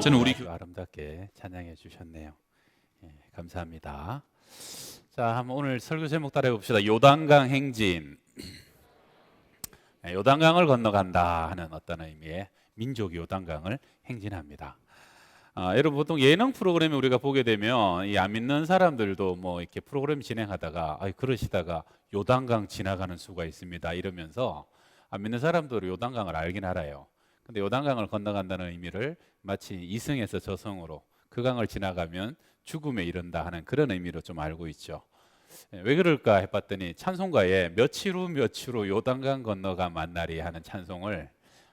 저는 우리 아주 아름답게 찬양해 주셨네요. 예, 감사합니다. 자, 한번 오늘 설교 제목 따라해 봅시다. 요단강 행진. 요단강을 건너간다 하는 어떤 의미의 민족이 요단강을 행진합니다. 여러분 보통 예능 프로그램에 우리가 보게 되면 이 안 믿는 사람들도 뭐 이렇게 프로그램 진행하다가 그러시다가 요단강 지나가는 수가 있습니다. 이러면서 안 믿는 사람들은 요단강을 알긴 알아요. 근데 요단강을 건너간다는 의미를 마치 이승에서 저승으로 그 강을 지나가면 죽음에 이른다 하는 그런 의미로 좀 알고 있죠. 왜 그럴까 해봤더니 찬송가에 며칠 후 며칠 후 요단강 건너가 만나리 하는 찬송을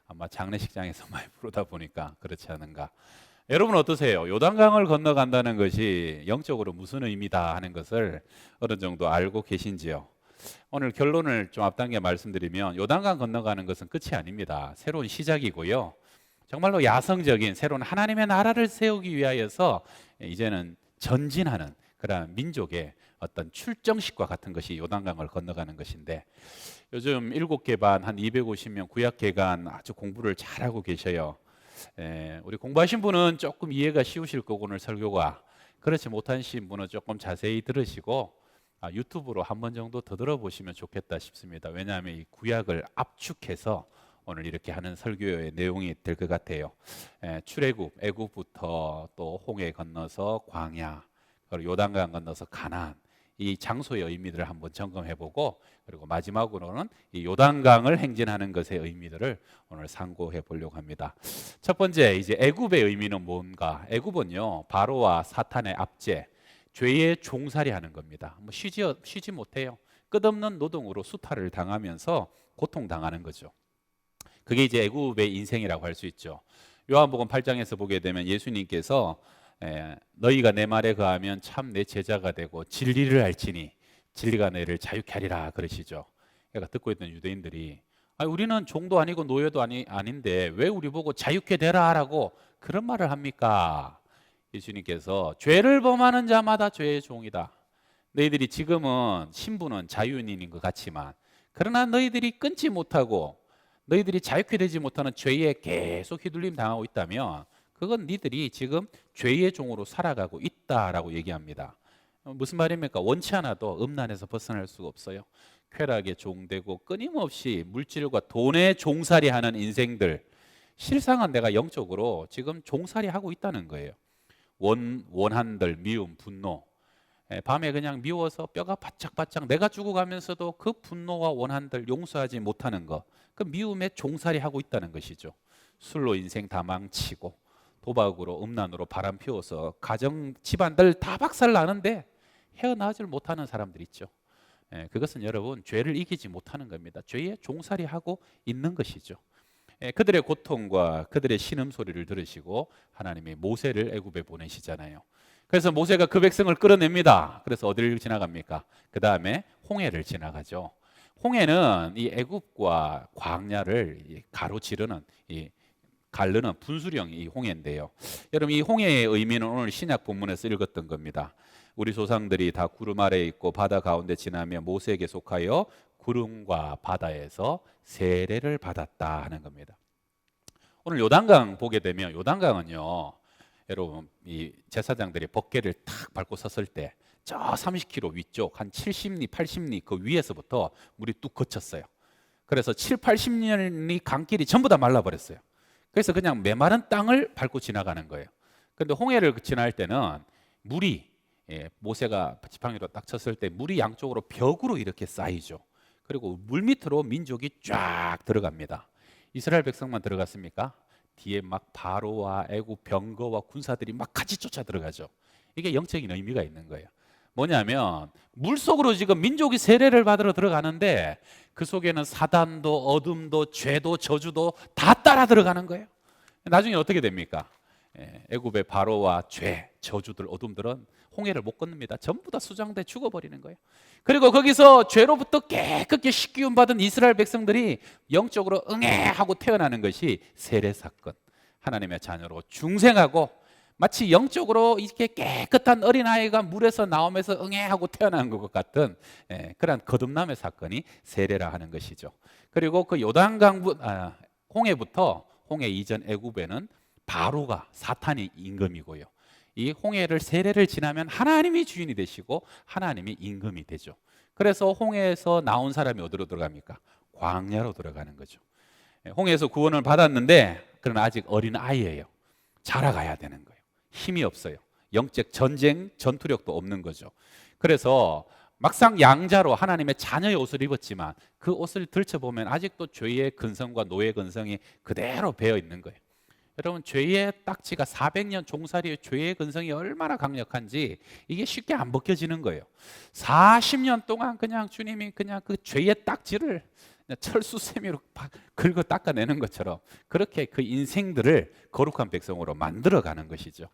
아마 장례식장에서 많이 부르다 보니까 그렇지 않은가. 여러분 어떠세요? 요단강을 건너간다는 것이 영적으로 무슨 의미다 하는 것을 어느 정도 알고 계신지요? 오늘 결론을 좀 앞당겨 말씀드리면 요단강 건너가는 것은 끝이 아닙니다. 새로운 시작이고요. 정말로 야성적인 새로운 하나님의 나라를 세우기 위하여서 이제는 전진하는 그런 민족의 어떤 출정식과 같은 것이 요단강을 건너가는 것인데, 요즘 7개 반 한 250명 구약계간 아주 공부를 잘하고 계셔요. 우리 공부하신 분은 조금 이해가 쉬우실 거고 오늘 설교가, 그렇지 못하신 분은 조금 자세히 들으시고 유튜브로 한 번 정도 더 들어보시면 좋겠다 싶습니다. 왜냐하면 이 구약을 압축해서 오늘 이렇게 하는 설교의 내용이 될 것 같아요. 출애굽, 애굽부터 또 홍해 건너서 광야, 그리고 요단강 건너서 가나안, 이 장소의 의미들을 한번 점검해보고, 그리고 마지막으로는 이 요단강을 행진하는 것의 의미들을 오늘 상고해 보려고 합니다. 첫 번째, 이제 애굽의 의미는 뭔가? 애굽은요, 바로와 사탄의 압제, 죄의 종살이하는 겁니다. 뭐 쉬지 못해요. 끝없는 노동으로 수탈을 당하면서 고통당하는 거죠. 그게 이제 애굽의 인생이라고 할 수 있죠. 요한복음 8장에서 보게 되면 예수님께서 너희가 내 말에 거하면 참 내 제자가 되고 진리를 알지니 진리가 너희를 자유케 하리라 그러시죠. 그러니까 듣고 있던 유대인들이 우리는 종도 아니고 노예도 아닌데 왜 우리 보고 자유케 되라라고 그런 말을 합니까? 예수님께서 죄를 범하는 자마다 죄의 종이다. 너희들이 지금은 신분은 자유인인 것 같지만 그러나 너희들이 끊지 못하고 너희들이 자유케 되지 못하는 죄에 계속 휘둘림 당하고 있다면 그건 니들이 지금 죄의 종으로 살아가고 있다라고 얘기합니다. 무슨 말입니까? 원치 않아도 음란에서 벗어날 수가 없어요. 쾌락에 종되고 끊임없이 물질과 돈에 종살이하는 인생들, 실상은 내가 영적으로 지금 종살이하고 있다는 거예요. 원한들, 미움, 분노, 밤에 그냥 미워서 뼈가 바짝바짝 내가 죽어가면서도 그 분노와 원한들 용서하지 못하는 것, 그 미움에 종살이하고 있다는 것이죠. 술로 인생 다 망치고 도박으로 음란으로 바람 피워서 가정 집안들 다 박살 나는데 헤어나오질 못하는 사람들 있죠. 그것은 여러분 죄를 이기지 못하는 겁니다. 죄에 종살이하고 있는 것이죠. 그들의 고통과 그들의 신음소리를 들으시고 하나님이 모세를 애굽에 보내시잖아요. 그래서 모세가 그 백성을 끌어냅니다. 그래서 어디를 지나갑니까? 그 다음에 홍해를 지나가죠. 홍해는 이 애굽과 광야를 가로지르는 가르는 분수령 이 홍해인데요. 여러분 이 홍해의 의미는 오늘 신약 본문에서 읽었던 겁니다. 우리 조상들이 다 구름 아래에 있고 바다 가운데 지나며 모세에게 속하여 구름과 바다에서 세례를 받았다 하는 겁니다. 오늘 요단강 보게 되면 요단강은요, 여러분 이 제사장들이 법궤를 탁 밟고 섰을 때 저 30km 위쪽 한 70리 80리 그 위에서부터 물이 뚝 거쳤어요. 그래서 7, 80년이 강길이 전부 다 말라버렸어요. 그래서 그냥 메마른 땅을 밟고 지나가는 거예요. 그런데 홍해를 지날 때는 물이 모세가 지팡이로 딱 쳤을 때 물이 양쪽으로 벽으로 이렇게 쌓이죠. 그리고 물 밑으로 민족이 쫙 들어갑니다. 이스라엘 백성만 들어갔습니까? 뒤에 막 바로와 애굽 병거와 군사들이 막 같이 쫓아 들어가죠. 이게 영적인 의미가 있는 거예요. 뭐냐면 물속으로 지금 민족이 세례를 받으러 들어가는데 그 속에는 사단도 어둠도 죄도 저주도 다 따라 들어가는 거예요. 나중에 어떻게 됩니까? 애굽의 바로와 죄, 저주들, 어둠들은 홍해를 못 건넙니다. 전부 다 수장돼 죽어버리는 거예요. 그리고 거기서 죄로부터 깨끗이 씻기움 받은 이스라엘 백성들이 영적으로 응애하고 태어나는 것이 세례 사건. 하나님의 자녀로 중생하고 마치 영적으로 이렇게 깨끗한 어린아이가 물에서 나오면서 응애하고 태어난 것 같은 그런 거듭남의 사건이 세례라 하는 것이죠. 그리고 그 요단강 홍해부터 홍해 이전 애굽에는 바로가 사탄이 임금이고요. 이 홍해를 세례를 지나면 하나님이 주인이 되시고 하나님이 임금이 되죠. 그래서 홍해에서 나온 사람이 어디로 들어갑니까? 광야로 들어가는 거죠. 홍해에서 구원을 받았는데 그러나 아직 어린 아이예요. 자라가야 되는 거예요. 힘이 없어요. 영적 전쟁, 전투력도 없는 거죠. 그래서 막상 양자로 하나님의 자녀의 옷을 입었지만 그 옷을 들춰보면 아직도 죄의 근성과 노예 근성이 그대로 배어 있는 거예요. 여러분, 죄의 딱지가 400년 종살이의 죄의 근성이 얼마나 강력한지 이게 쉽게 안 벗겨지는 거예요. 40년 동안 그냥 주님이 그냥 그 죄의 딱지를 철수세미로 긁어 닦아내는 것처럼 그렇게 그 인생들을 거룩한 백성으로 만들어가는 것이죠.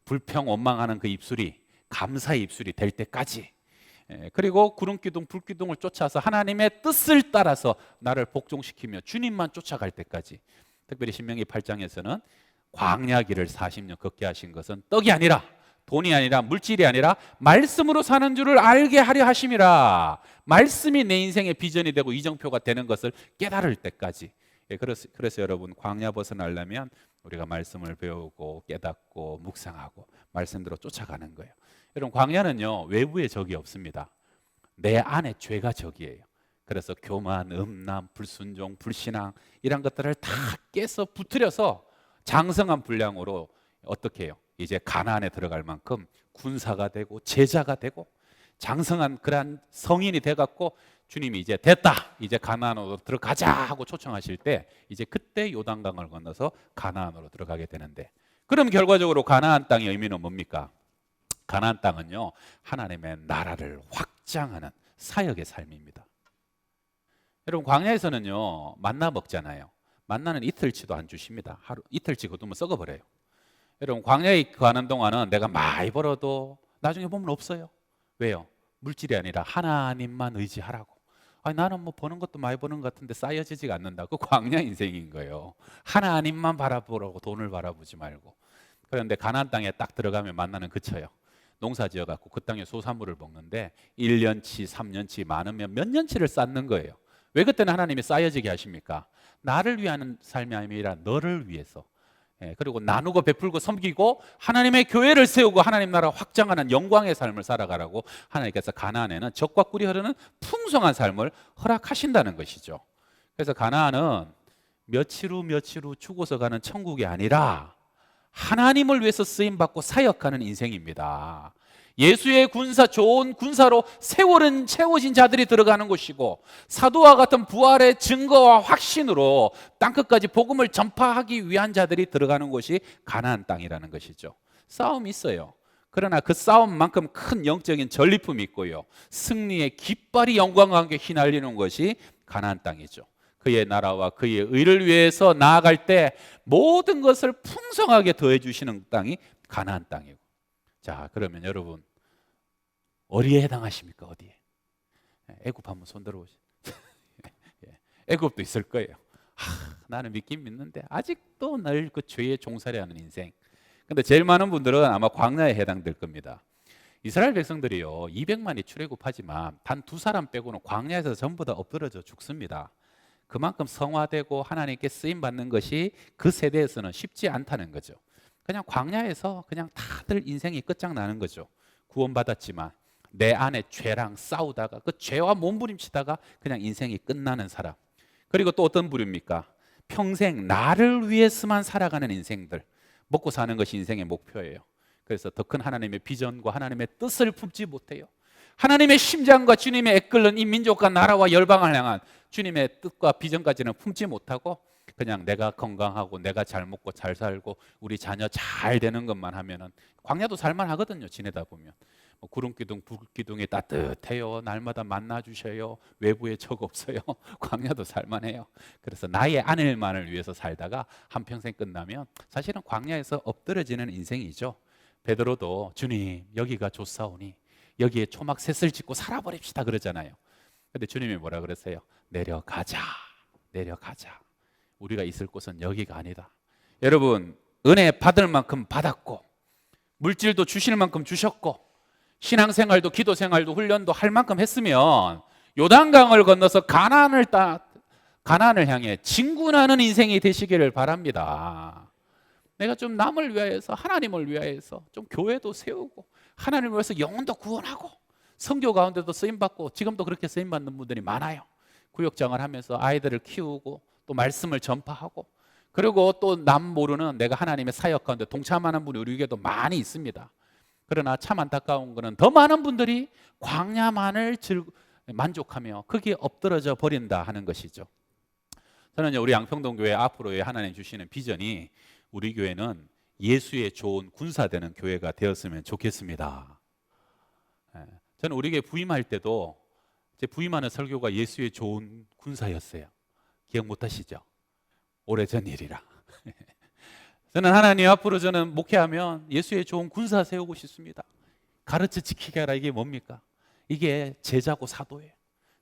불평 원망하는 그 입술이 감사의 입술이 될 때까지, 그리고 구름기둥 불기둥을 쫓아서 하나님의 뜻을 따라서 나를 복종시키며 주님만 쫓아갈 때까지. 특별히 신명기 8장에서는 광야길을 40년 걷게 하신 것은 떡이 아니라 돈이 아니라 물질이 아니라 말씀으로 사는 줄을 알게 하려 하심이라. 말씀이 내 인생의 비전이 되고 이정표가 되는 것을 깨달을 때까지. 그래서 여러분, 광야 벗어나려면 우리가 말씀을 배우고 깨닫고 묵상하고 말씀대로 쫓아가는 거예요. 여러분, 광야는요 외부에 적이 없습니다. 내 안에 죄가 적이에요. 그래서 교만, 음란, 불순종, 불신앙 이런 것들을 다 깨서 부트려서 장성한 분량으로 어떻게 해요? 이제 가나안에 들어갈 만큼 군사가 되고 제자가 되고 장성한 그러한 성인이 돼갖고 주님이 이제 됐다, 이제 가나안으로 들어가자 하고 초청하실 때 이제 그때 요단강을 건너서 가나안으로 들어가게 되는데, 그럼 결과적으로 가나안 땅의 의미는 뭡니까? 가나안 땅은요 하나님의 나라를 확장하는 사역의 삶입니다. 여러분, 광야에서는요 만나 먹잖아요. 만나는 이틀치도 안 주십니다. 하루 이틀치 거두면 썩어버려요. 여러분, 광야에 가는 동안은 내가 많이 벌어도 나중에 보면 없어요. 왜요? 물질이 아니라 하나님만 의지하라고. 아니, 나는 뭐 버는 것도 많이 버는 것 같은데 쌓여지지가 않는다. 그 광야 인생인 거예요. 하나님만 바라보라고, 돈을 바라보지 말고. 그런데 가나안 땅에 딱 들어가면 만나는 그쳐요. 농사 지어갖고 그 땅에 소산물을 먹는데 1년치, 3년치, 많으면 몇 년치를 쌓는 거예요. 왜 그때는 하나님이 쌓여지게 하십니까? 나를 위한 삶이 아니라 너를 위해서. 그리고 나누고 베풀고 섬기고 하나님의 교회를 세우고 하나님 나라 확장하는 영광의 삶을 살아가라고 하나님께서 가나안에는 적과 꿀이 흐르는 풍성한 삶을 허락하신다는 것이죠. 그래서 가나안은 며칠 후 며칠 후 죽어서 가는 천국이 아니라 하나님을 위해서 쓰임받고 사역하는 인생입니다. 예수의 군사, 좋은 군사로 세워진 자들이 들어가는 곳이고, 사도와 같은 부활의 증거와 확신으로 땅끝까지 복음을 전파하기 위한 자들이 들어가는 곳이 가나안 땅이라는 것이죠. 싸움이 있어요. 그러나 그 싸움만큼 큰 영적인 전리품이 있고요, 승리의 깃발이 영광과 함께 휘날리는 것이 가나안 땅이죠. 그의 나라와 그의 의를 위해서 나아갈 때 모든 것을 풍성하게 더해 주시는 땅이 가나안 땅이고. 자, 그러면 여러분, 어디에 해당하십니까? 어디에? 애굽 한번 손 들어보시죠. 애굽도 있을 거예요. 나는 믿긴 믿는데 아직도 늘 그 죄의 종살이하는 인생. 근데 제일 많은 분들은 아마 광야에 해당될 겁니다. 이스라엘 백성들이요 200만이 출애굽하지만 단 2사람 빼고는 광야에서 전부 다 엎드러져 죽습니다. 그만큼 성화되고 하나님께 쓰임 받는 것이 그 세대에서는 쉽지 않다는 거죠. 그냥 광야에서 그냥 다들 인생이 끝장나는 거죠. 구원받았지만 내 안에 죄랑 싸우다가 그 죄와 몸부림치다가 그냥 인생이 끝나는 사람. 그리고 또 어떤 부류입니까? 평생 나를 위해서만 살아가는 인생들. 먹고 사는 것이 인생의 목표예요. 그래서 더 큰 하나님의 비전과 하나님의 뜻을 품지 못해요. 하나님의 심장과 주님의 애끓는 이 민족과 나라와 열방을 향한 주님의 뜻과 비전까지는 품지 못하고 그냥 내가 건강하고 내가 잘 먹고 잘 살고 우리 자녀 잘 되는 것만 하면은 광야도 살만하거든요. 지내다 보면 구름기둥 불기둥이 따뜻해요. 날마다 만나 주셔요. 외부에 적 없어요. 광야도 살만해요. 그래서 나의 아내만을 위해서 살다가 한평생 끝나면 사실은 광야에서 엎드러지는 인생이죠. 베드로도 주님 여기가 좋사오니 여기에 초막 셋을 짓고 살아버립시다 그러잖아요. 근데 주님이 뭐라 그랬어요? 내려가자. 내려가자. 우리가 있을 곳은 여기가 아니다. 여러분, 은혜 받을 만큼 받았고 물질도 주실 만큼 주셨고 신앙생활도 기도생활도 훈련도 할 만큼 했으면 요단강을 건너서 가나안을 향해 진군하는 인생이 되시기를 바랍니다. 내가 좀 남을 위하여서, 하나님을 위하여서 좀 교회도 세우고 하나님을 위해서 영혼도 구원하고 선교 가운데도 쓰임받고, 지금도 그렇게 쓰임받는 분들이 많아요. 구역장을 하면서 아이들을 키우고 또 말씀을 전파하고, 그리고 또 남 모르는 내가 하나님의 사역 가운데 동참하는 분이 우리 교회도 많이 있습니다. 그러나 참 안타까운 것은 더 많은 분들이 광야만을 만족하며 거기에 엎드러져 버린다 하는 것이죠. 저는 우리 양평동교회 앞으로의 하나님 주시는 비전이, 우리 교회는 예수의 좋은 군사되는 교회가 되었으면 좋겠습니다. 저는 우리 교회 부임할 때도 제 부임하는 설교가 예수의 좋은 군사였어요. 기억 못 하시죠? 오래전 일이라. 저는 하나님 앞으로 저는 목회하면 예수의 좋은 군사 세우고 싶습니다. 가르쳐 지키게 하라. 이게 뭡니까? 이게 제자고 사도예요.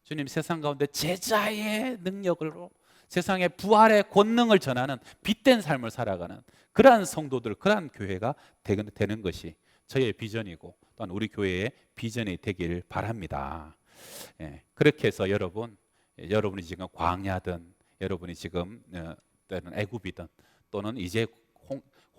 주님 세상 가운데 제자의 능력으로 세상의 부활의 권능을 전하는 빛된 삶을 살아가는 그러한 성도들, 그러한 교회가 되는 것이 저의 비전이고 또한 우리 교회의 비전이 되길 바랍니다. 그렇게 해서 여러분이 지금 광야든, 여러분이 지금 때는 애굽이든, 또는 이제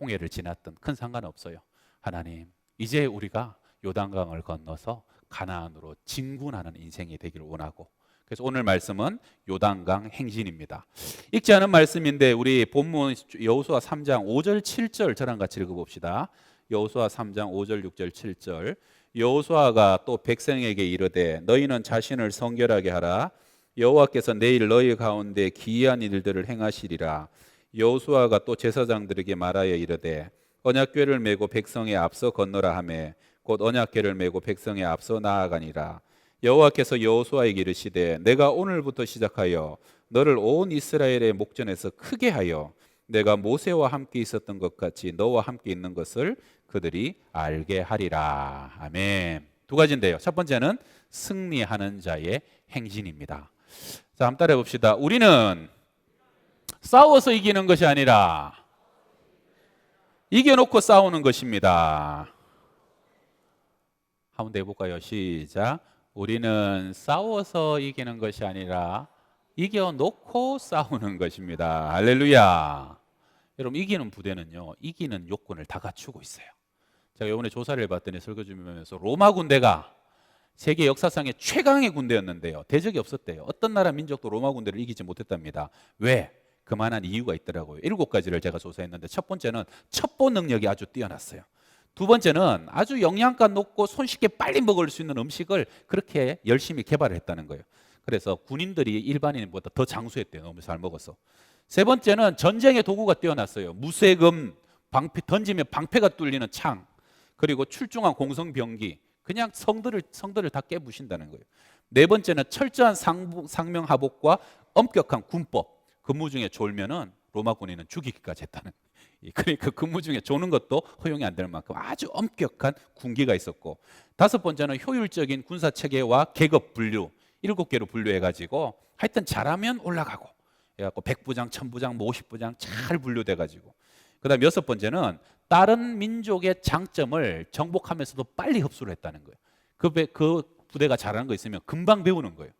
홍해를 지났든 큰 상관없어요. 하나님, 이제 우리가 요단강을 건너서 가나안으로 진군하는 인생이 되기를 원하고, 그래서 오늘 말씀은 요단강 행진입니다. 읽지 않은 말씀인데 우리 본문 여호수아 3장 5절 7절 저랑 같이 읽어봅시다. 여호수아 3장 5절 6절 7절. 여호수아가 또 백성에게 이르되 너희는 자신을 성결하게 하라. 여호와께서 내일 너희 가운데 기이한 일들을 행하시리라. 여호수아가 또 제사장들에게 말하여 이르되 언약궤를 메고 백성에 앞서 건너라 하매 곧 언약궤를 메고 백성에 앞서 나아가니라. 여호와께서 여호수아에게 이르시되 내가 오늘부터 시작하여 너를 온 이스라엘의 목전에서 크게 하여 내가 모세와 함께 있었던 것 같이 너와 함께 있는 것을 그들이 알게 하리라. 아멘. 두 가지인데요. 첫 번째는 승리하는 자의 행진입니다. 자, 한번 따라해 봅시다. 우리는 싸워서 이기는 것이 아니라 이겨놓고 싸우는 것입니다. 한번 더 해볼까요? 시작. 우리는 싸워서 이기는 것이 아니라 이겨놓고 싸우는 것입니다. 할렐루야. 여러분, 이기는 부대는요, 이기는 요건을 다 갖추고 있어요. 제가 이번에 조사를 해봤더니 설교 준비하면서 로마 군대가 세계 역사상의 최강의 군대였는데요, 대적이 없었대요. 어떤 나라 민족도 로마 군대를 이기지 못했답니다. 왜? 그만한 이유가 있더라고요. 7가지를 제가 조사했는데, 첫 번째는 첩보 능력이 아주 뛰어났어요. 두 번째는 아주 영양가 높고 손쉽게 빨리 먹을 수 있는 음식을 그렇게 열심히 개발했다는 거예요. 그래서 군인들이 일반인보다 더 장수했대요. 너무 잘 먹어서. 세 번째는 전쟁의 도구가 뛰어났어요. 무쇠금, 방패 던지면 방패가 뚫리는 창, 그리고 출중한 공성병기, 그냥 성들을 다 깨부신다는 거예요. 네 번째는 철저한 상명하복과 엄격한 군법. 근무 중에 졸면은 로마 군인은 죽이기까지 했다는 거예요. 그러니까 근무 중에 조는 것도 허용이 안 될 만큼 아주 엄격한 군기가 있었고, 다섯 번째는 효율적인 군사 체계와 계급 분류, 7개로 분류해가지고 하여튼 잘하면 올라가고, 그래갖고 100부장, 1000부장, 50부장 잘 분류돼가지고, 그다음 여섯 번째는 다른 민족의 장점을 정복하면서도 빨리 흡수를 했다는 거예요. 그 부대가 잘하는 거 있으면 금방 배우는 거예요.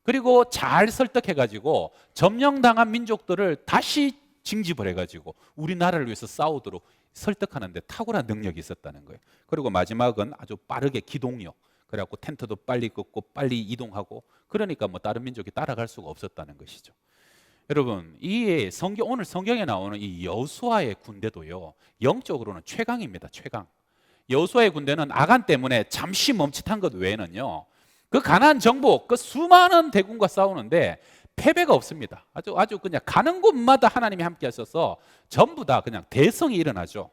그리고 잘 설득해가지고 점령당한 민족들을 다시 징집을 해가지고 우리나라를 위해서 싸우도록 설득하는 데 탁월한 능력이 있었다는 거예요. 그리고 마지막은 아주 빠르게 기동력, 그래갖고 텐트도 빨리 긋고 빨리 이동하고, 그러니까 뭐 다른 민족이 따라갈 수가 없었다는 것이죠. 여러분, 오늘 성경에 나오는 이 여호수아의 군대도요, 영적으로는 최강입니다. 최강. 여호수아의 군대는 아간 때문에 잠시 멈칫한 것 외에는요, 그 가나안 정복, 그 수많은 대군과 싸우는데 패배가 없습니다. 아주 그냥 가는 곳마다 하나님이 함께 하셔서 전부 다 그냥 대성이 일어나죠.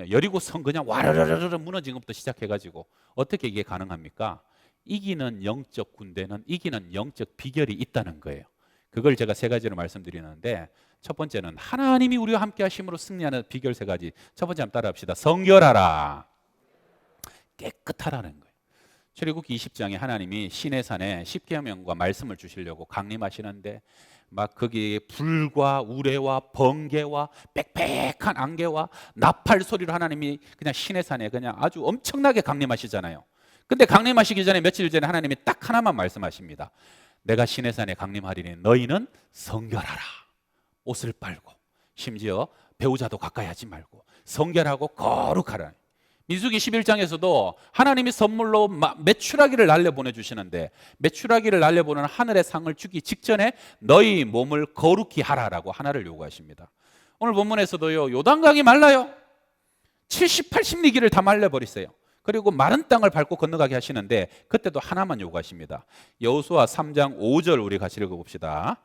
여리고성 그냥 와르르르 무너진 것부터 시작해가지고, 어떻게 이게 가능합니까? 이기는 영적 군대는 이기는 영적 비결이 있다는 거예요. 그걸 제가 3가지로 말씀드리는데, 첫 번째는 하나님이 우리와 함께 하심으로 승리하는 비결 3가지. 첫 번째 한번 따라합시다. 성결하라. 깨끗하라는 거예요. 출애굽기 20장에 하나님이 시내산에 십계명과 말씀을 주시려고 강림하시는데, 막 거기에 불과 우레와 번개와 빽빽한 안개와 나팔 소리로 하나님이 그냥 시내산에 그냥 아주 엄청나게 강림하시잖아요. 근데 강림하시기 전에 며칠 전에 하나님이 딱 하나만 말씀하십니다. 내가 시내산에 강림하리니 너희는 성결하라. 옷을 빨고, 심지어 배우자도 가까이 하지 말고 성결하고 거룩하라. 민수기 11장에서도 하나님이 선물로 메추라기를 날려보내주시는데 메추라기를 날려보내는 하늘의 상을 주기 직전에 너희 몸을 거룩히 하라라고 하나를 요구하십니다. 오늘 본문에서도요, 요단강이 말라요. 70, 80리기를 다 말려버리세요. 그리고 마른 땅을 밟고 건너가게 하시는데 그때도 하나만 요구하십니다. 여호수아 3장 5절 우리 같이 읽어봅시다.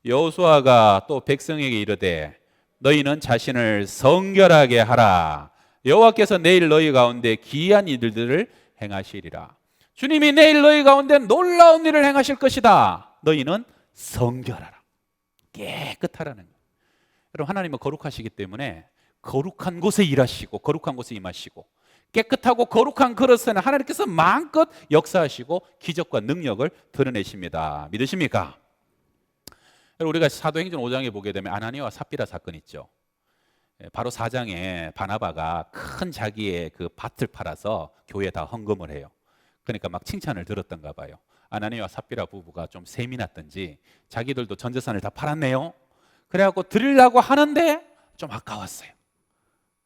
여호수아가 또 백성에게 이르되 너희는 자신을 성결하게 하라. 여호와께서 내일 너희 가운데 기이한 일들을 행하시리라. 주님이 내일 너희 가운데 놀라운 일을 행하실 것이다. 너희는 성결하라. 깨끗하라는 거예요. 여러분, 하나님은 거룩하시기 때문에 거룩한 곳에 일하시고 거룩한 곳에 임하시고 깨끗하고 거룩한 그릇에는 하나님께서 마음껏 역사하시고 기적과 능력을 드러내십니다. 믿으십니까? 우리가 사도행전 5장에 보게 되면 아나니아와 삽비라 사건 있죠. 바로 4장에 바나바가 큰 자기의 그 밭을 팔아서 교회에 다 헌금을 해요. 그러니까 막 칭찬을 들었던가 봐요. 아나니아와 삽비라 부부가 좀 셈이 났던지 자기들도 전 재산을 다 팔았네요. 그래갖고 드리려고 하는데 좀 아까웠어요.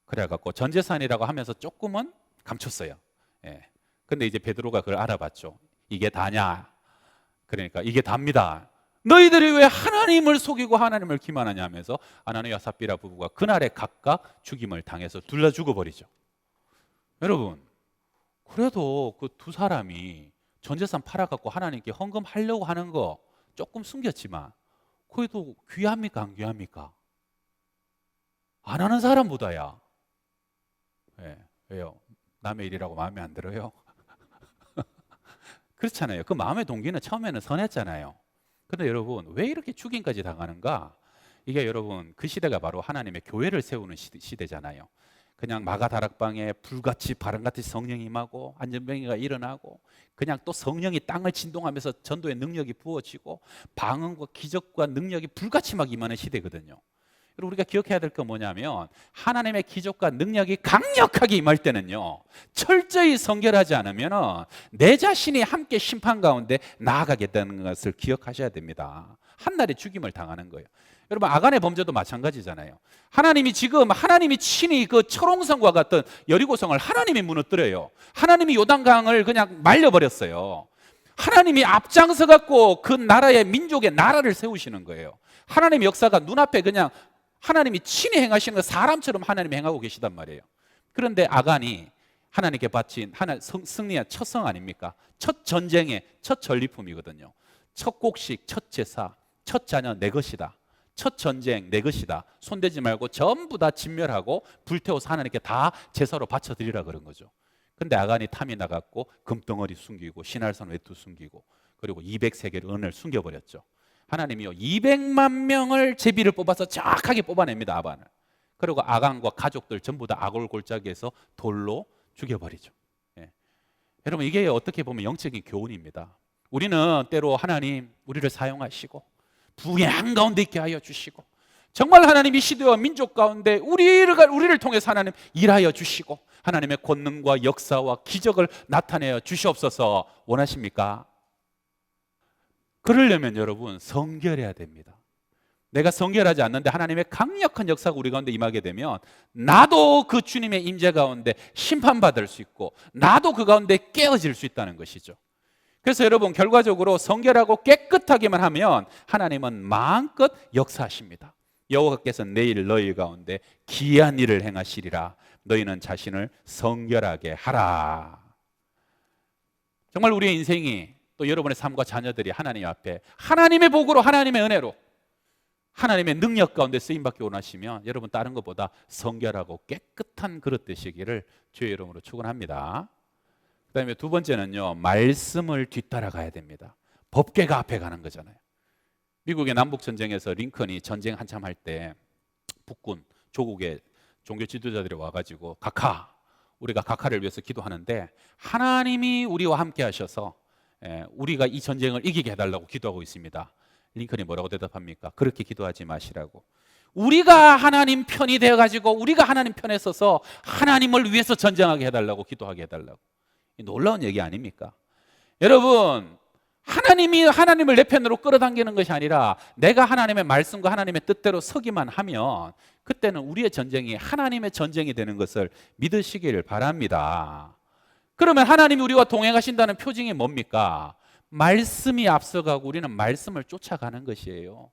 그래갖고 전 재산이라고 하면서 조금은 감췄어요. 근데 이제 베드로가 그걸 알아봤죠. 이게 다냐? 그러니까 이게 답니다. 너희들이 왜 하나님을 속이고 하나님을 기만하냐 하면서 아나니아와 삽비라 부부가 그날에 각각 죽임을 당해서 둘 다 죽어버리죠. 여러분, 그래도 그 두 사람이 전재산 팔아갖고 하나님께 헌금하려고 하는 거 조금 숨겼지만 그래도 귀합니까 안 귀합니까? 안 하는 사람보다야. 왜요? 남의 일이라고 마음에 안 들어요? 그렇잖아요. 그 마음의 동기는 처음에는 선했잖아요. 근데 여러분, 왜 이렇게 죽임까지 당하는가? 이게 여러분, 그 시대가 바로 하나님의 교회를 세우는 시대잖아요. 그냥 마가 다락방에 불같이 바람같이 성령이 임하고 안전병이가 일어나고 그냥 또 성령이 땅을 진동하면서 전도의 능력이 부어지고 방언과 기적과 능력이 불같이 막 임하는 시대거든요. 그리고 우리가 기억해야 될 건 뭐냐면 하나님의 기적과 능력이 강력하게 임할 때는요, 철저히 성결하지 않으면 내 자신이 함께 심판 가운데 나아가겠다는 것을 기억하셔야 됩니다. 한날에 죽임을 당하는 거예요. 여러분, 아간의 범죄도 마찬가지잖아요. 하나님이 친히 그 철옹성과 같은 여리고성을 하나님이 무너뜨려요. 하나님이 요단강을 그냥 말려버렸어요. 하나님이 앞장서 갖고 그 나라의 민족의 나라를 세우시는 거예요. 하나님의 역사가 눈앞에 그냥 하나님이 친히 행하시는 거 사람처럼 하나님이 행하고 계시단 말이에요. 그런데 아간이 하나님께 바친 승리한 첫 성 아닙니까? 첫 전쟁의 첫 전리품이거든요. 첫 곡식, 첫 제사, 첫 자녀 내 것이다. 첫 전쟁 내 것이다. 손대지 말고 전부 다 진멸하고 불태워서 하나님께 다 제사로 바쳐드리라 그런 거죠. 근데 아간이 탐이 나갔고 금덩어리 숨기고 신할산 외투 숨기고 그리고 200세겔 은을 숨겨버렸죠. 하나님이요 200만 명을 제비를 뽑아서 정확하게 뽑아냅니다. 아간을. 그리고 아간과 가족들 전부 다 아골 골짜기에서 돌로 죽여버리죠. 여러분, 이게 어떻게 보면 영적인 교훈입니다. 우리는 때로 하나님 우리를 사용하시고 부양 가운데 있게 하여 주시고 정말 하나님이 시대와 민족 가운데 우리를 통해서 하나님 일하여 주시고 하나님의 권능과 역사와 기적을 나타내어 주시옵소서 원하십니까? 그러려면 여러분 성결해야 됩니다. 내가 성결하지 않는데 하나님의 강력한 역사가 우리 가운데 임하게 되면 나도 그 주님의 임재 가운데 심판받을 수 있고 나도 그 가운데 깨어질 수 있다는 것이죠. 그래서 여러분, 결과적으로 성결하고 깨끗하게만 하면 하나님은 마음껏 역사하십니다. 여호와께서 내일 너희 가운데 기이한 일을 행하시리라. 너희는 자신을 성결하게 하라. 정말 우리의 인생이 또 여러분의 삶과 자녀들이 하나님 앞에 하나님의 복으로 하나님의 은혜로 하나님의 능력 가운데 쓰임받기 원하시면 여러분 다른 것보다 성결하고 깨끗한 그릇 되시기를 주의 이름으로 축원합니다. 그 다음에 두 번째는요, 말씀을 뒤따라 가야 됩니다. 법궤가 앞에 가는 거잖아요. 미국의 남북전쟁에서 링컨이 전쟁 한참 할 때 북군, 조국의 종교 지도자들이 와가지고 우리가 각하를 위해서 기도하는데 하나님이 우리와 함께 하셔서 우리가 이 전쟁을 이기게 해달라고 기도하고 있습니다. 링컨이 뭐라고 대답합니까? 그렇게 기도하지 마시라고. 우리가 하나님 편이 되어가지고 우리가 하나님 편에 서서 하나님을 위해서 전쟁하게 해달라고 기도하게 해달라고. 놀라운 얘기 아닙니까? 여러분, 하나님을 내 편으로 끌어당기는 것이 아니라 내가 하나님의 말씀과 하나님의 뜻대로 서기만 하면 그때는 우리의 전쟁이 하나님의 전쟁이 되는 것을 믿으시기를 바랍니다. 그러면 하나님이 우리와 동행하신다는 표징이 뭡니까? 말씀이 앞서가고 우리는 말씀을 쫓아가는 것이에요.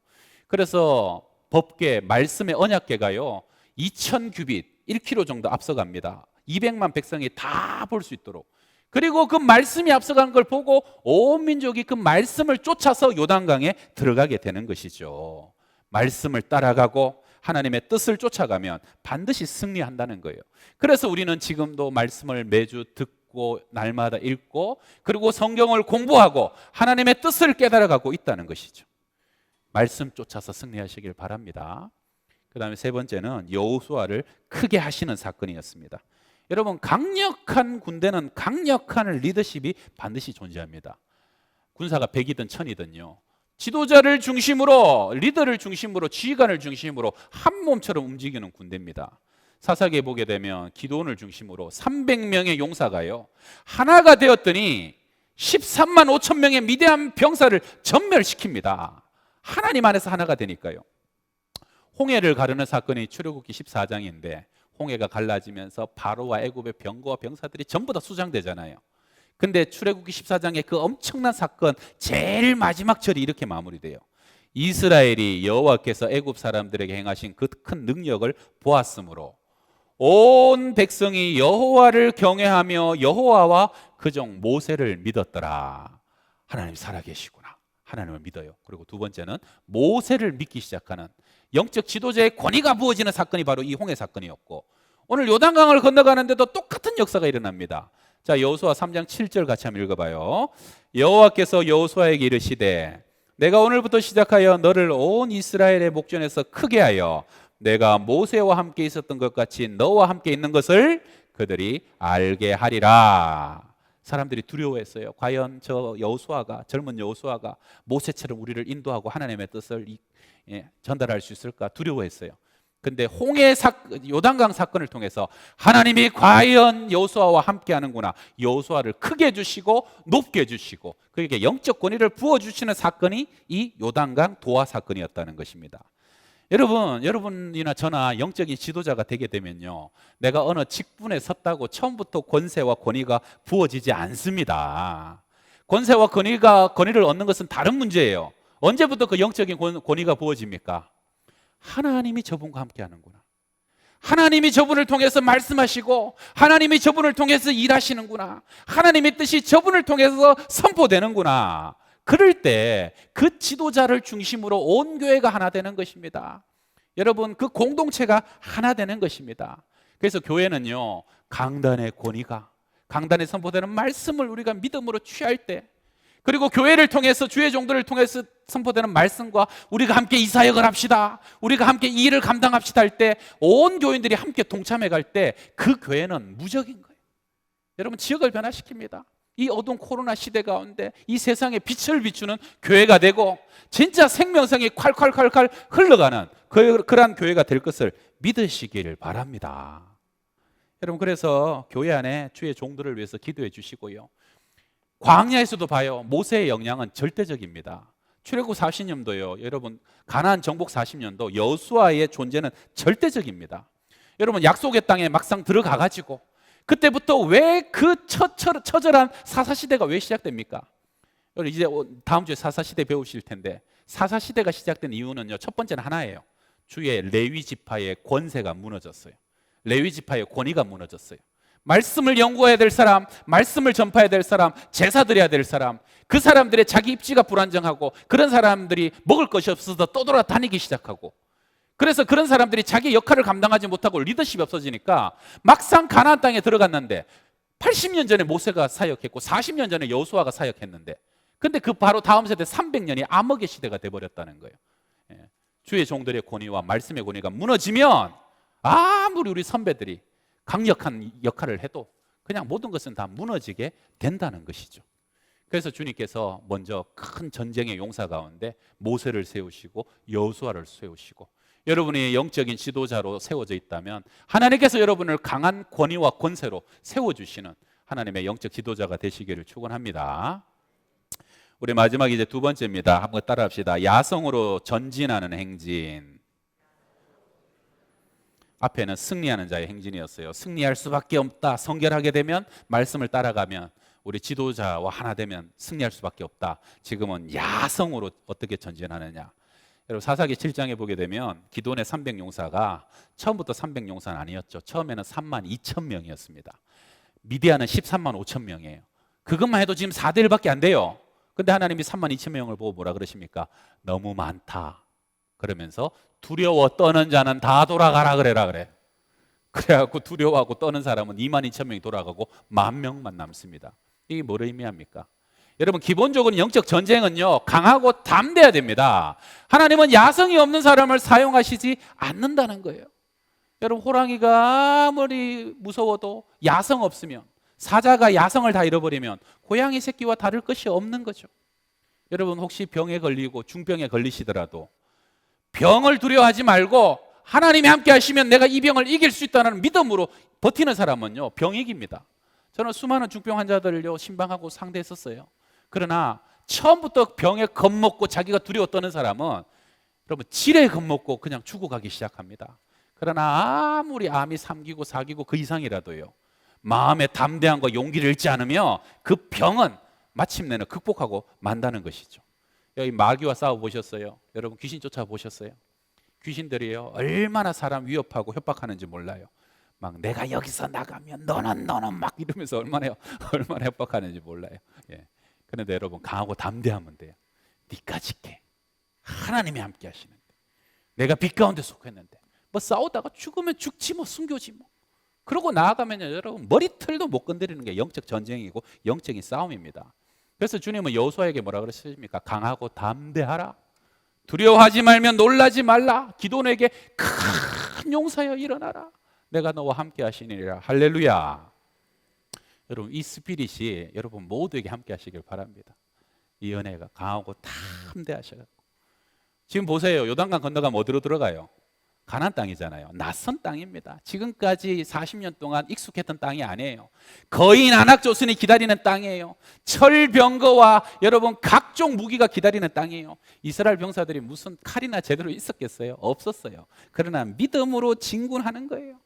그래서 법궤, 말씀의 언약궤가요 2000규빗, 1km 정도 앞서갑니다. 200만 백성이 다 볼 수 있도록. 그리고 그 말씀이 앞서간 걸 보고 온 민족이 그 말씀을 쫓아서 요단강에 들어가게 되는 것이죠. 말씀을 따라가고 하나님의 뜻을 쫓아가면 반드시 승리한다는 거예요. 그래서 우리는 지금도 말씀을 매주 듣고 날마다 읽고 그리고 성경을 공부하고 하나님의 뜻을 깨달아가고 있다는 것이죠. 말씀 쫓아서 승리하시길 바랍니다. 그 다음에 세 번째는 여호수아를 크게 하시는 사건이었습니다. 여러분, 강력한 군대는 강력한 리더십이 반드시 존재합니다. 군사가 100이든 1000이든요 지도자를 중심으로, 리더를 중심으로, 지휘관을 중심으로 한 몸처럼 움직이는 군대입니다. 사사기에 보게 되면 기드온을 중심으로 300명의 용사가요 하나가 되었더니 13만 5천 명의 미대한 병사를 전멸시킵니다. 하나님 안에서 하나가 되니까요. 홍해를 가르는 사건이 출애굽기 14장인데 홍해가 갈라지면서 바로와 애굽의 병거와 병사들이 전부 다 수장되잖아요. 근데 출애굽기 14장의 그 엄청난 사건 제일 마지막 절이 이렇게 마무리돼요. 이스라엘이 여호와께서 애굽 사람들에게 행하신 그 큰 능력을 보았으므로 온 백성이 여호와를 경외하며 여호와와 그종 모세를 믿었더라. 하나님 살아계시구나. 하나님을 믿어요. 그리고 두 번째는 모세를 믿기 시작하는 영적 지도자의 권위가 부어지는 사건이 바로 이 홍해 사건이었고, 오늘 요단강을 건너가는데도 똑같은 역사가 일어납니다. 자, 여호수아 3장 7절 같이 한번 읽어봐요. 여호와께서 여호수아에게 이르시되 내가 오늘부터 시작하여 너를 온 이스라엘의 목전에서 크게 하여 내가 모세와 함께 있었던 것 같이 너와 함께 있는 것을 그들이 알게 하리라. 사람들이 두려워했어요. 과연 저 여호수아가, 젊은 여호수아가 모세처럼 우리를 인도하고 하나님의 뜻을 전달할 수 있을까 두려워했어요. 근데 요단강 사건을 통해서 하나님이 과연 여호수아와 함께 하는구나, 여호수아를 크게 해주시고 높게 해주시고 그에게 영적 권위를 부어주시는 사건이 이 요단강 도하 사건이었다는 것입니다. 여러분이나 저나 영적인 지도자가 되게 되면요 내가 어느 직분에 섰다고 처음부터 권세와 권위가 부어지지 않습니다. 권세와 권위를 얻는 것은 다른 문제예요. 언제부터 그 영적인 권위가 부어집니까? 하나님이 저분과 함께 하는구나, 하나님이 저분을 통해서 말씀하시고 하나님이 저분을 통해서 일하시는구나, 하나님의 뜻이 저분을 통해서 선포되는구나. 그럴 때 그 지도자를 중심으로 온 교회가 하나 되는 것입니다. 여러분, 그 공동체가 하나 되는 것입니다. 그래서 교회는요 강단의 권위가, 강단에 선포되는 말씀을 우리가 믿음으로 취할 때, 그리고 교회를 통해서 주의 종들을 통해서 선포되는 말씀과 우리가 함께 이 사역을 합시다, 우리가 함께 이 일을 감당합시다 할 때 온 교인들이 함께 동참해 갈 때 그 교회는 무적인 거예요. 여러분, 지역을 변화시킵니다. 이 어두운 코로나 시대 가운데 이 세상에 빛을 비추는 교회가 되고 진짜 생명성이 콸콸콸콸 흘러가는 그러한 교회가 될 것을 믿으시기를 바랍니다. 여러분, 그래서 교회 안에 주의 종들을 위해서 기도해 주시고요, 광야에서도 봐요. 모세의 역량은 절대적입니다. 출애굽 40년도요 여러분, 가나안 정복 40년도 여호수아의 존재는 절대적입니다. 여러분, 약속의 땅에 막상 들어가가지고 그때부터 왜 그 처절한 사사시대가 왜 시작됩니까? 이제 다음 주에 사사시대 배우실 텐데, 사사시대가 시작된 이유는요 첫 번째는 하나예요. 주의 레위 지파의 권세가 무너졌어요. 레위 지파의 권위가 무너졌어요. 말씀을 연구해야 될 사람, 말씀을 전파해야 될 사람, 제사 드려야 될 사람, 그 사람들의 자기 입지가 불안정하고 그런 사람들이 먹을 것이 없어서 떠돌아다니기 시작하고, 그래서 그런 사람들이 자기 역할을 감당하지 못하고 리더십이 없어지니까 막상 가나안 땅에 들어갔는데 80년 전에 모세가 사역했고 40년 전에 여호수아가 사역했는데, 근데 그 바로 다음 세대 300년이 암흑의 시대가 돼버렸다는 거예요. 주의 종들의 권위와 말씀의 권위가 무너지면 아무리 우리 선배들이 강력한 역할을 해도 그냥 모든 것은 다 무너지게 된다는 것이죠. 그래서 주님께서 먼저 큰 전쟁의 용사 가운데 모세를 세우시고 여호수아를 세우시고, 여러분이 영적인 지도자로 세워져 있다면 하나님께서 여러분을 강한 권위와 권세로 세워주시는 하나님의 영적 지도자가 되시기를 축원합니다. 우리 마지막 이제 두 번째입니다. 한번 따라합시다. 야성으로 전진하는 행진. 앞에는 승리하는 자의 행진이었어요. 승리할 수밖에 없다. 성결하게 되면, 말씀을 따라가면, 우리 지도자와 하나 되면 승리할 수밖에 없다. 지금은 야성으로 어떻게 전진하느냐. 여러분 사사기 7장에 보게 되면 기돈의 300용사가 처음부터 300용사는 아니었죠. 처음에는 3만 2천 명이었습니다. 미디안은 13만 5천 명이에요. 그것만 해도 지금 4대 1밖에 안 돼요. 근데 하나님이 3만 2천 명을 보고 뭐라 그러십니까? 너무 많다. 그러면서 두려워 떠는 자는 다 돌아가라 그래라 그래. 그래갖고 두려워하고 떠는 사람은 2만 2천 명이 돌아가고 10,000명만 남습니다. 이게 뭘 의미합니까? 여러분 기본적으로 영적 전쟁은요 강하고 담대해야 됩니다. 하나님은 야성이 없는 사람을 사용하시지 않는다는 거예요. 여러분 호랑이가 아무리 무서워도 야성 없으면, 사자가 야성을 다 잃어버리면 고양이 새끼와 다를 것이 없는 거죠. 여러분 혹시 병에 걸리고 중병에 걸리시더라도 병을 두려워하지 말고 하나님이 함께 하시면 내가 이 병을 이길 수 있다는 믿음으로 버티는 사람은요 병 이깁니다. 저는 수많은 중병 환자들을요 신방하고 상대했었어요. 그러나 처음부터 병에 겁먹고 자기가 두려워 떠는 사람은 여러분 질에 겁먹고 그냥 죽어가기 시작합니다. 그러나 아무리 암이 3기고 4기고 그 이상이라도요 마음의 담대함과 용기를 잃지 않으며 그 병은 마침내는 극복하고 만다는 것이죠. 여기 마귀와 싸워 보셨어요? 여러분 귀신 쫓아 보셨어요? 귀신들이요 얼마나 사람 위협하고 협박하는지 몰라요. 막 내가 여기서 나가면 너는 막 이러면서 얼마나 협박하는지 몰라요. 예. 그런데 여러분 강하고 담대하면 돼요. 네가 지켜. 하나님이 함께 하시는데. 내가 빛 가운데 속했는데 뭐 싸우다가 죽으면 죽지 뭐 숨겨지 뭐. 그러고 나아가면요 여러분 머리털도 못 건드리는 게 영적 전쟁이고 영적인 싸움입니다. 그래서 주님은 여호수아에게 뭐라 그러십니까? 강하고 담대하라. 두려워하지 말면 놀라지 말라. 기도원에게 큰 용사여 일어나라. 내가 너와 함께 하시니라. 할렐루야. 여러분 이 스피릿이 여러분 모두에게 함께 하시길 바랍니다. 이 은혜가 강하고 담대하셔가지고 지금 보세요. 요단강 건너가면 어디로 들어가요? 가나안 땅이잖아요. 낯선 땅입니다. 지금까지 40년 동안 익숙했던 땅이 아니에요. 거인 안악조선이 기다리는 땅이에요. 철병거와 여러분 각종 무기가 기다리는 땅이에요. 이스라엘 병사들이 무슨 칼이나 제대로 있었겠어요? 없었어요. 그러나 믿음으로 진군하는 거예요.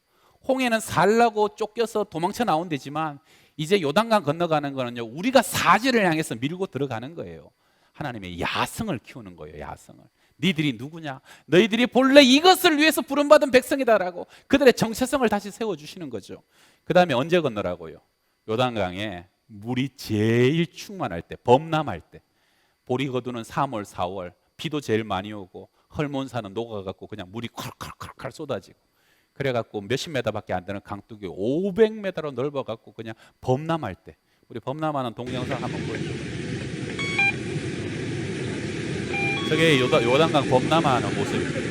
홍해는 살라고 쫓겨서 도망쳐 나온 데지만 이제 요단강 건너가는 거는요 우리가 사지를 향해서 밀고 들어가는 거예요. 하나님의 야성을 키우는 거예요. 야성을. 니들이 누구냐? 너희들이 본래 이것을 위해서 부름받은 백성이다라고 그들의 정체성을 다시 세워주시는 거죠. 그 다음에 언제 건너라고요? 요단강에 물이 제일 충만할 때, 범람할 때, 보리 거두는 3월, 4월 비도 제일 많이 오고 헐몬산은 녹아갖고 그냥 물이 콸콸콸콸 쏟아지고 그래갖고 몇십 메다밖에 안 되는 강둑이 500m로 넓어갖고 그냥 범람할 때, 우리 범람하는 동영상 한번 보여주세요. 저게 요단강 범람하는 모습입니다.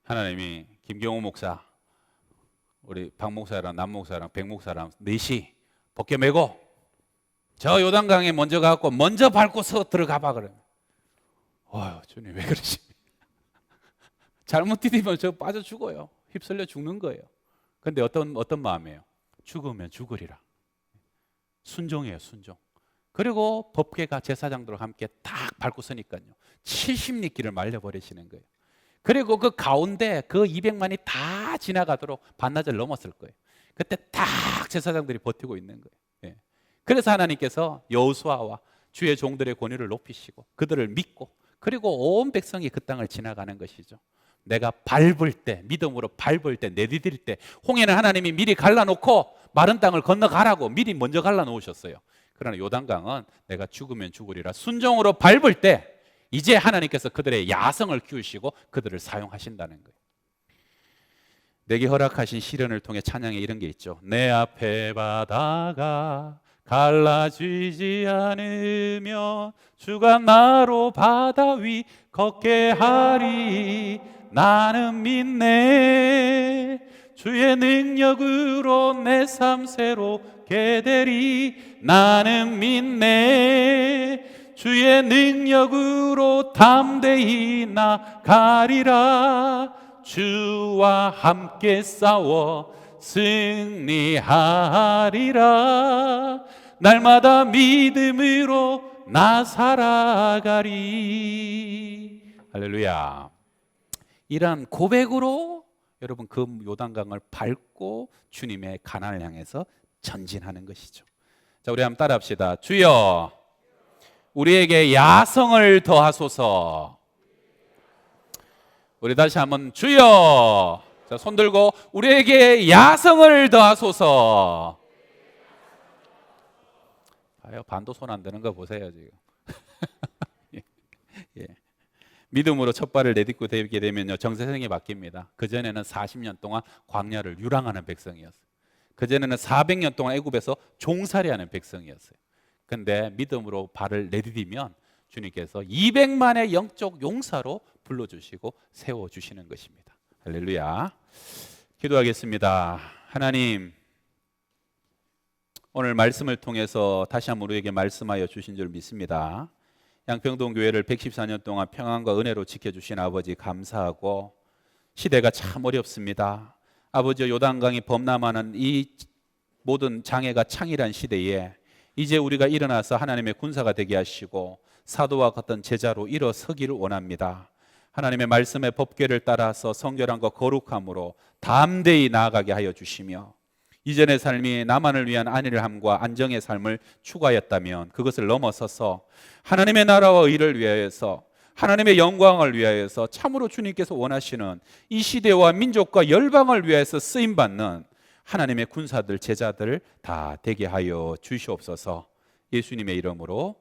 하나님이 김경호 목사, 우리 박 목사랑 남 목사랑 백 목사랑 넷이 벗겨 메고 저 요단강에 먼저 가고 먼저 밟고서 들어가봐 그래. 주님 왜 그러십니까? 잘못 디디면 저 빠져 죽어요. 휩쓸려 죽는 거예요. 그런데 어떤 마음이에요? 죽으면 죽으리라. 순종이에요, 순종. 그리고 법궤가 제사장들과 함께 딱 밟고 서니까요 70리길을 말려버리시는 거예요. 그리고 그 가운데 그 200만이 다 지나가도록 반나절 넘었을 거예요. 그때 딱 제사장들이 버티고 있는 거예요. 예. 그래서 하나님께서 여호수아와 주의 종들의 권위를 높이시고 그들을 믿고 그리고 온 백성이 그 땅을 지나가는 것이죠. 내가 밟을 때, 믿음으로 밟을 때, 내디딜 때 홍해는 하나님이 미리 갈라놓고 마른 땅을 건너가라고 미리 먼저 갈라놓으셨어요. 그러나 요단강은 내가 죽으면 죽으리라 순종으로 밟을 때 이제 하나님께서 그들의 야성을 키우시고 그들을 사용하신다는 거예요. 내게 허락하신 시련을 통해 찬양에 이런 게 있죠. 내 앞에 바다가 갈라지지 않으며 주가 나로 바다 위 걷게 하리. 나는 믿네. 주의 능력으로 내 삶 새롭게 되리. 나는 믿네. 주의 능력으로 담대히 나가리라. 주와 함께 싸워 승리하리라. 날마다 믿음으로 나 살아가리. 할렐루야. 이러한 고백으로 여러분 그 요단강을 밟고 주님의 가나안을 향해서 전진하는 것이죠. 자, 우리 한번 따라합시다. 주여, 우리에게 야성을 더하소서. 우리 다시 한번 주여. 자, 손 들고 우리에게 야성을 더하소서. 아유, 반도 손 안 드는 거 보세요 지금. 예. 믿음으로 첫 발을 내딛고 되게 되면요, 정세성이 바뀝니다. 그전에는 40년 동안 광야를 유랑하는 백성이었어요. 그전에는 400년 동안 애굽에서 종살이하는 백성이었어요. 근데 믿음으로 발을 내디디면 주님께서 200만의 영적 용사로 불러주시고 세워주시는 것입니다. 할렐루야. 기도하겠습니다. 하나님, 오늘 말씀을 통해서 다시 한번 우리에게 말씀하여 주신 줄 믿습니다. 양평동 교회를 114년 동안 평안과 은혜로 지켜주신 아버지 감사하고, 시대가 참 어렵습니다. 아버지, 요단강이 범람하는 이 모든 장애가 창일한 시대에 이제 우리가 일어나서 하나님의 군사가 되게 하시고 사도와 같은 제자로 일어서기를 원합니다. 하나님의 말씀의 법궤를 따라서 성결함과 거룩함으로 담대히 나아가게 하여 주시며, 이전의 삶이 나만을 위한 안일함과 안정의 삶을 추구하였다면 그것을 넘어서서 하나님의 나라와 의를 위하여서, 하나님의 영광을 위하여서 참으로 주님께서 원하시는 이 시대와 민족과 열방을 위하여서 쓰임받는 하나님의 군사들, 제자들 다 되게 하여 주시옵소서. 예수님의 이름으로